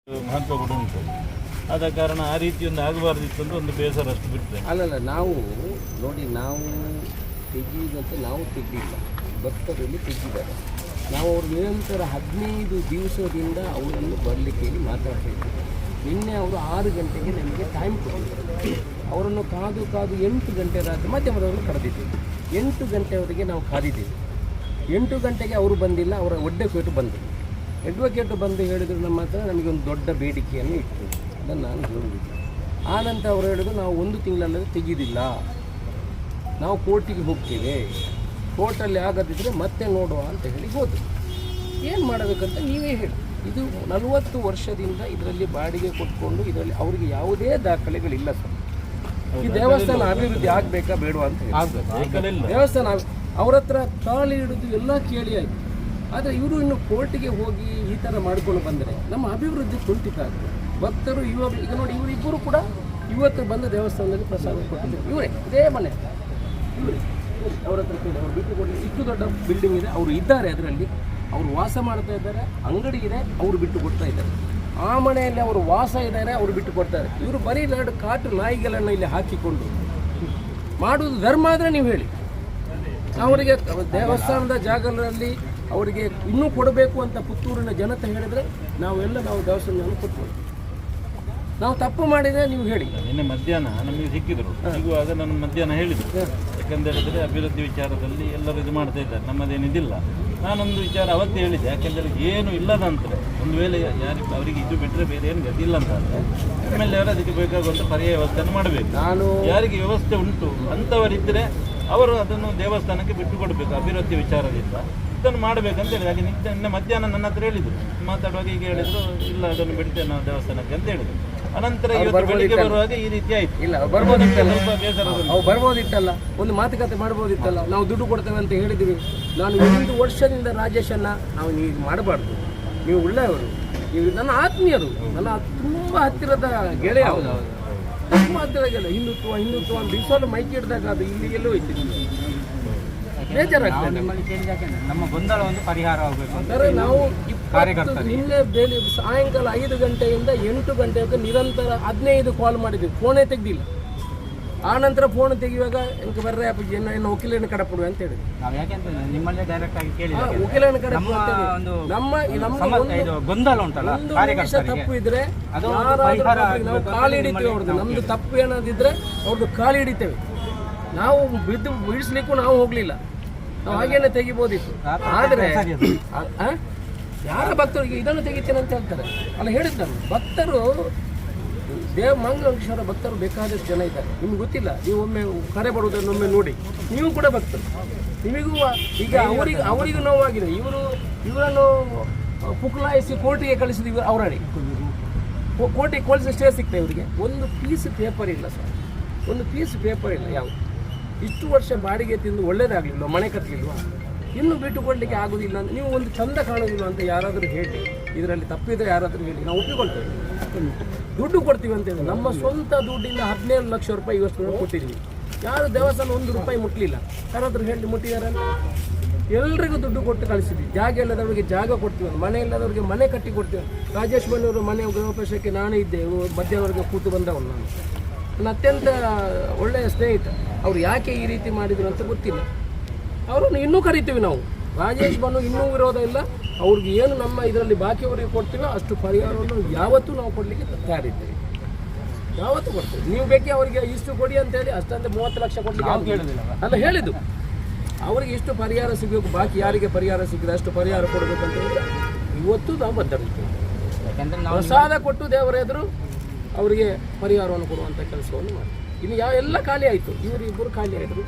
ಮಹತ್ವ ಕೂಡ ಉಂಟು. ಆದ ಕಾರಣ ಆ ರೀತಿಯೊಂದು ಆಗಬಾರ್ದಿತ್ತು ಅಂತ ಒಂದು ಬೇಸರ ಅಷ್ಟು ಬಿಟ್ಟರೆ. ಅಲ್ಲಲ್ಲ, ನಾವು ನೋಡಿ, ನಾವು ತೆಗೆಯುವುದಂತೆ ನಾವು ತೆಗೆದಿಲ್ಲ, ಭಕ್ತರಲ್ಲಿ ತೆಗೆದಿದ್ದಾರೆ. ನಾವು ಅವ್ರು ನಿರಂತರ 15 ದಿವಸದಿಂದ ಅವರನ್ನು ಬರಲಿಕ್ಕೆ ಹೇಳಿ ಮಾತಾಡ್ತಿದ್ವಿ. ನಿನ್ನೆ ಅವರು 6 ಗಂಟೆಗೆ ನಮಗೆ ಟೈಮ್ ಕೊಟ್ಟಿದ್ದಾರೆ. ಅವರನ್ನು ಕಾದು 8 ಗಂಟೆ ರಾತ್ರಿ ಮಧ್ಯಮದವರೆಗೆ ಕರೆದಿದ್ದೀವಿ. 8 ಗಂಟೆವರೆಗೆ ನಾವು ಕಾದಿದ್ದೀವಿ. 8 ಗಂಟೆಗೆ ಅವರು ಬಂದಿಲ್ಲ. ಅವರ ಅಡ್ವೊಕೇಟು ಬಂದರು. ಅಡ್ವೊಕೇಟು ಬಂದು ಹೇಳಿದರು, ನಮ್ಮ ಹತ್ರ ನಮಗೆ ಒಂದು ದೊಡ್ಡ ಬೇಡಿಕೆಯನ್ನು ಇಟ್ಟು, ಅದನ್ನು ನಾನು ಹೇಳುವುದಿಲ್ಲ. ಆನಂತರ ಅವರು ಹೇಳಿದ್ರು, ನಾವು 1 ತಿಂಗಳಲ್ಲದೆ ತೆಗೆಯೋದಿಲ್ಲ, ನಾವು ಕೋರ್ಟಿಗೆ ಹೋಗ್ತೇವೆ, ಕೋರ್ಟಲ್ಲಿ ಆಗದಿದ್ದರೆ ಮತ್ತೆ ನೋಡುವ ಅಂತ ಹೇಳಿ ಹೋದರು. ಏನು ಮಾಡಬೇಕಂತ ನೀವೇ ಹೇಳಿ. ಇದು 40 ವರ್ಷದಿಂದ ಇದರಲ್ಲಿ ಬಾಡಿಗೆ ಕೊಟ್ಕೊಂಡು ಇದರಲ್ಲಿ ಅವರಿಗೆ ಯಾವುದೇ ದಾಖಲೆಗಳಿಲ್ಲ ಸರ್. ಈ ದೇವಸ್ಥಾನ ಅಭಿವೃದ್ಧಿ ಆಗಬೇಕಾ ಬೇಡವಾ ಅಂತ ಹೇಳಿ ದೇವಸ್ಥಾನ ಅವ್ರ ಹತ್ರ ತಾಳಿ ಹಿಡಿದು ಎಲ್ಲ ಕೇಳಿ ಆಯಿತು. ಆದರೆ ಇವರು ಇನ್ನು ಕೋರ್ಟಿಗೆ ಹೋಗಿ ಈ ಥರ ಮಾಡ್ಕೊಂಡು ಬಂದರೆ ನಮ್ಮ ಅಭಿವೃದ್ಧಿ ಕುಂಠಿತ ಆಗ್ತದೆ. ಭಕ್ತರು ಈಗ ನೋಡಿ, ಇವರಿಬ್ಬರು ಕೂಡ ಇವತ್ತು ಬಂದು ದೇವಸ್ಥಾನದಲ್ಲಿ ಪ್ರಸಾದ ಕೊಟ್ಟಿದ್ದಾರೆ. ಇವರೇ ಇದೇ ಮನೆ, ಇವರೇ ಅವ್ರ ಹತ್ರ ಕೇಳಿ. ಅವ್ರು ಬಿಟ್ಟು ಕೊಡಲಿ, ಇಷ್ಟು ದೊಡ್ಡ ಬಿಲ್ಡಿಂಗ್ ಇದೆ, ಅವರು ಇದ್ದಾರೆ, ಅದರಲ್ಲಿ ಅವರು ವಾಸ ಮಾಡ್ತಾ ಇದ್ದಾರೆ, ಅಂಗಡಿ ಇದೆ, ಅವರು ಬಿಟ್ಟು ಕೊಡ್ತಾ ಇದ್ದಾರೆ. ಆ ಮನೆಯಲ್ಲಿ ಅವರು ವಾಸ ಇದ್ದಾರೆ, ಅವರು ಬಿಟ್ಟು ಕೊಡ್ತಾರೆ. ಇವರು ಬರೀ 2 ಕಾಟು ನಾಯಿಗಳನ್ನು ಇಲ್ಲಿ ಹಾಕಿಕೊಂಡು ಮಾಡುವುದು ಧರ್ಮ ಆದರೆ ನೀವು ಹೇಳಿ. ಅವರಿಗೆ ದೇವಸ್ಥಾನದ ಜಾಗಗಳಲ್ಲಿ ಅವರಿಗೆ ಇನ್ನೂ ಕೊಡಬೇಕು ಅಂತ ಪುತ್ತೂರಿನ ಜನತೆ ಹೇಳಿದರೆ ನಾವು ದೇವಸ್ಥಾನವನ್ನು ಕೊಟ್ಟು, ನಾವು ತಪ್ಪು ಮಾಡಿದರೆ ನೀವು ಹೇಳಿ. ನಿನ್ನೆ ಮಧ್ಯಾಹ್ನ ನಮಗೆ ಸಿಕ್ಕಿದ್ರು. ಸಿಗುವಾಗ ನಾನು ಮಧ್ಯಾಹ್ನ ಹೇಳಿದ್ರು, ಯಾಕಂತ ಹೇಳಿದ್ರೆ ಅಭಿವೃದ್ಧಿ ವಿಚಾರದಲ್ಲಿ ಎಲ್ಲರೂ ಇದು ಮಾಡ್ತಾ ಇದ್ದಾರೆ, ನಮ್ಮದೇನಿದಿಲ್ಲ. ನಾನೊಂದು ವಿಚಾರ ಅವತ್ತು ಹೇಳಿದ್ದೆ, ಯಾಕೆಂದರೆ ಏನು ಇಲ್ಲದ ಅಂತಾರೆ, ಒಂದು ವೇಳೆ ಯಾರಿಗೆ ಅವರಿಗೆ ಇದು ಬಿಟ್ಟರೆ ಬೇರೆ ಏನು ಗತಿ ಇಲ್ಲ ಅಂತ ಅಂದರೆ ಆಮೇಲೆ ಅವರು ಅದಕ್ಕೆ ಬೇಕಾಗುವಂಥ ಪರ್ಯಾಯ ವ್ಯವಸ್ಥೆಯನ್ನು ಮಾಡಬೇಕು. ಯಾರಿಗೆ ವ್ಯವಸ್ಥೆ ಉಂಟು ಅಂಥವರಿದ್ದರೆ ಅವರು ಅದನ್ನು ದೇವಸ್ಥಾನಕ್ಕೆ ಬಿಟ್ಟು ಕೊಡಬೇಕು. ಅಭಿವೃದ್ಧಿ ವಿಚಾರದಿಂದ ಇದನ್ನು ಮಾಡಬೇಕಂತ ಹೇಳಿದ್ರು. ಹಾಗೆ ನಿನ್ನೆ ಮಧ್ಯಾಹ್ನ ನನ್ನ ಹತ್ರ ಹೇಳಿದರು, ಮಾತಾಡುವಾಗ ಈಗ ಹೇಳಿದರು, ಇಲ್ಲ ಅದನ್ನು ಬಿಡ್ತೇವೆ ನಾವು ದೇವಸ್ಥಾನಕ್ಕೆ ಅಂತ ಹೇಳಿದರು. ಅನಂತರ ಇವತ್ತು ಬೆಳಿಗ್ಗೆ ಬರುವಾಗ ಈ ರೀತಿ ಆಯಿತು. ಇಲ್ಲ, ಬರ್ಬೋದಿತ್ತಲ್ಲ, ಒಂದು ಮಾತುಕತೆ ಮಾಡ್ಬೋದಿತ್ತಲ್ಲ. ನಾವು ದುಡ್ಡು ಕೊಡ್ತೇವೆ ಅಂತ ಹೇಳಿದ್ವಿ. ನಾನು 1 ವರ್ಷದಿಂದ ರಾಜೇಶನ್ನ ನಾವು ನೀವು ಮಾಡಬಾರ್ದು, ನೀವು ಒಳ್ಳೆಯವರು, ನೀವು ನನ್ನ ಆತ್ಮೀಯರು, ನನ್ನ ತುಂಬ ಹತ್ತಿರದ ಗೆಳೆಯ, ತುಂಬ ಹತ್ತಿರ ಗೆಳೆಯ. ಹಿಂದುತ್ವ ಬಿಸಲು ಮೈಕ್ ಹಿಡಿದಾಗ ಅದು ಇಲ್ಲಿ ಎಲ್ಲೋ ಐತಿ, ಬೇಜಾರಾಗ್ತದೆ. ನಮ್ಮ ಗೊಂದಲ ಒಂದು ಪರಿಹಾರ ಆಗಬೇಕು ಅಂದರೆ ನಾವು ನಿನ್ನೆ ಸಾಯಂಕಾಲ 5 ಗಂಟೆಯಿಂದ 8 ಗಂಟೆಗೆ ನಿರಂತರ 15 ಕಾಲ್ ಮಾಡಿದ್ದೀವಿ, ಫೋನೇ ತೆಗ್ದಿಲ್ಲ. ಆ ನಂತರ ಫೋನ್ ತೆಗೆಯುವಾಗ ಎಂಕ ಬರ್ರೆ ಅಪ್ಪಾಜಿ ಏನು ವಕೀಲನ ಕಡೆ ಕೊಡುವೆ ಅಂತ ಹೇಳಿ ನಾವು ಯಾಕೆಂತ ನಿಮ್ಮಲ್ಲೇ ಡೈರೆಕ್ಟ್ ಆಗಿ ಕೇಳಿ ವಕೀಲನ ಕಡೆ ನಮ್ಮ ಗೊಂದಲ ಉಂಟಲ್ಲ, ತಪ್ಪು ಇದ್ರೆ ನಾವು ಕಾಲು ಹಿಡಿತೇವೆ ಅವ್ರದ್ದು. ನಮ್ದು ತಪ್ಪು ಏನಾದಿದ್ರೆ ಅವ್ರದ್ದು ಕಾಲು ಹಿಡಿತೇವೆ. ನಾವು ಬಿಡಿಸ್ಲಿಕ್ಕೂ ನಾವು ಹೋಗ್ಲಿಲ್ಲ, ನಾವು ಹಾಗೇನೆ ತೆಗಿಬೋದಿತ್ತು. ಆದರೆ ಯಾರ ಭಕ್ತರಿಗೆ ಇದನ್ನು ತೆಗಿತೇನೆ ಅಂತ ಹೇಳ್ತಾರೆ ಅಲ್ಲ, ಹೇಳಿದ್ ನಾನು. ಭಕ್ತರು ಮಂಗಳೇಶ್ವರ ಭಕ್ತರು ಬೇಕಾದಷ್ಟು ಜನ ಇದ್ದಾರೆ, ನಿಮ್ಗೆ ಗೊತ್ತಿಲ್ಲ. ನೀವು ಒಮ್ಮೆ ಕರೆ ಬರುವುದನ್ನೊಮ್ಮೆ ನೋಡಿ, ನೀವು ಕೂಡ ಭಕ್ತರು, ನಿಮಗೂ ಈಗ ಅವರಿಗೂ ನೋವಾಗಿದೆ. ಇವರನ್ನು ಪುಕ್ಲಾಯಿಸಿ ಕೋರ್ಟಿಗೆ ಕಳಿಸಿದ ಅವರಡಿ ಕೋರ್ಟಿಗೆ ಕಳಿಸಿ ಸ್ಟೇ ಸಿಗ್ತದೆ. ಇವರಿಗೆ ಒಂದು ಪೀಸ್ ಪೇಪರ್ ಇಲ್ಲ ಸರ್, ಒಂದು ಪೀಸ್ ಪೇಪರ್ ಇಲ್ಲ. ಯಾವ ಇಷ್ಟು ವರ್ಷ ಬಾಡಿಗೆ ತಿಂದು ಒಳ್ಳೇದಾಗಲಿಲ್ಲ, ಮನೆ ಕಟ್ಟಲಿಲ್ವಾ, ಇನ್ನು ಬಿಟ್ಟು ಕೊಡಲಿಕ್ಕೆ ಆಗೋದಿಲ್ಲ ಅಂತ ನೀವು ಒಂದು ಚಂದ ಕಾಣೋದಿಲ್ಲ ಅಂತ ಯಾರಾದರೂ ಹೇಳಿ, ಇದರಲ್ಲಿ ತಪ್ಪಿದ್ರೆ ಯಾರಾದರೂ ಹೇಳಿ, ನಾವು ಒಪ್ಪಿಕೊಳ್ತೇವೆ. ದುಡ್ಡು ಕೊಡ್ತೀವಿ ಅಂತ ಹೇಳಿ ನಮ್ಮ ಸ್ವಂತ ದುಡ್ಡಿಂದ 17 ಲಕ್ಷ ರೂಪಾಯಿ ಇವತ್ತು ಕೊಟ್ಟಿದ್ದೀವಿ. ಯಾರು ದೇವಸ್ಥಾನ 1 ರೂಪಾಯಿ ಮುಟ್ಟಲಿಲ್ಲ, ಯಾರಾದರೂ ಹೇಳಿ ಮುಟ್ಟಿದ್ದಾರೆ ಅಂತ. ಎಲ್ರಿಗೂ ದುಡ್ಡು ಕೊಟ್ಟು ಕಳಿಸಿದ್ವಿ. ಜಾಗ ಇಲ್ಲದವರಿಗೆ ಜಾಗ ಕೊಡ್ತೀವಿ, ಮನೆ ಇಲ್ಲದವರಿಗೆ ಮನೆ ಕಟ್ಟಿ ಕೊಡ್ತೀವಿ. ರಾಜೇಶ್ ಬನ್ನವರು ಮನೆ ಗೃಹಪ್ರವೇಶಕ್ಕೆ ನಾನೇ ಇದ್ದೆ, ಮಧ್ಯಾಹ್ನವರೆಗೆ ಕೂತು ಬಂದವನು ನಾನು. ನನ್ನ ಅತ್ಯಂತ ಒಳ್ಳೆಯ ಸ್ನೇಹಿತ. ಅವರು ಯಾಕೆ ಈ ರೀತಿ ಮಾಡಿದ್ರು ಅಂತ ಗೊತ್ತಿಲ್ಲ. ಅವರನ್ನು ಇನ್ನೂ ಕರಿತೀವಿ ನಾವು. ರಾಜೇಶ್ ಬನ್ನು ಇನ್ನೂ ವಿರೋಧ ಇಲ್ಲ. ಅವ್ರಿಗೆ ಏನು ನಮ್ಮ ಇದರಲ್ಲಿ ಬಾಕಿಯವರಿಗೆ ಕೊಡ್ತೀವೋ ಅಷ್ಟು ಪರಿಹಾರವನ್ನು ಯಾವತ್ತೂ ನಾವು ಕೊಡಲಿಕ್ಕೆ ತಯಾರಿದ್ದೇವೆ, ಯಾವತ್ತೂ ಕೊಡ್ತೇವೆ. ನೀವು ಬೇಕೇ ಅವರಿಗೆ ಇಷ್ಟು ಕೊಡಿ ಅಂತೇಳಿ ಅಷ್ಟಂತೆ 30 ಲಕ್ಷ ಕೊಡಲಿಕ್ಕೆ ಅಲ್ಲ ಹೇಳಿದ್ದು. ಅವರಿಗೆ ಇಷ್ಟು ಪರಿಹಾರ ಸಿಗಬೇಕು, ಬಾಕಿ ಯಾರಿಗೆ ಪರಿಹಾರ ಸಿಕ್ಕಿದೆ ಅಷ್ಟು ಪರಿಹಾರ ಕೊಡಬೇಕಂತ ಹೇಳಿದ್ರೆ ಇವತ್ತು ನಾವು ಬದ್ಧರಿರ್ತೇವೆ. ಪ್ರಸಾದ ಕೊಟ್ಟು ದೇವರ ಎದುರು ಅವರಿಗೆ ಪರಿಹಾರವನ್ನು ಕೊಡುವಂಥ ಕೆಲಸವನ್ನು ಮಾಡಿ. ಇನ್ನು ಎಲ್ಲ ಖಾಲಿ ಆಯಿತು, ಇವರು ಇಬ್ಬರು ಖಾಲಿ ಆಯಿತು.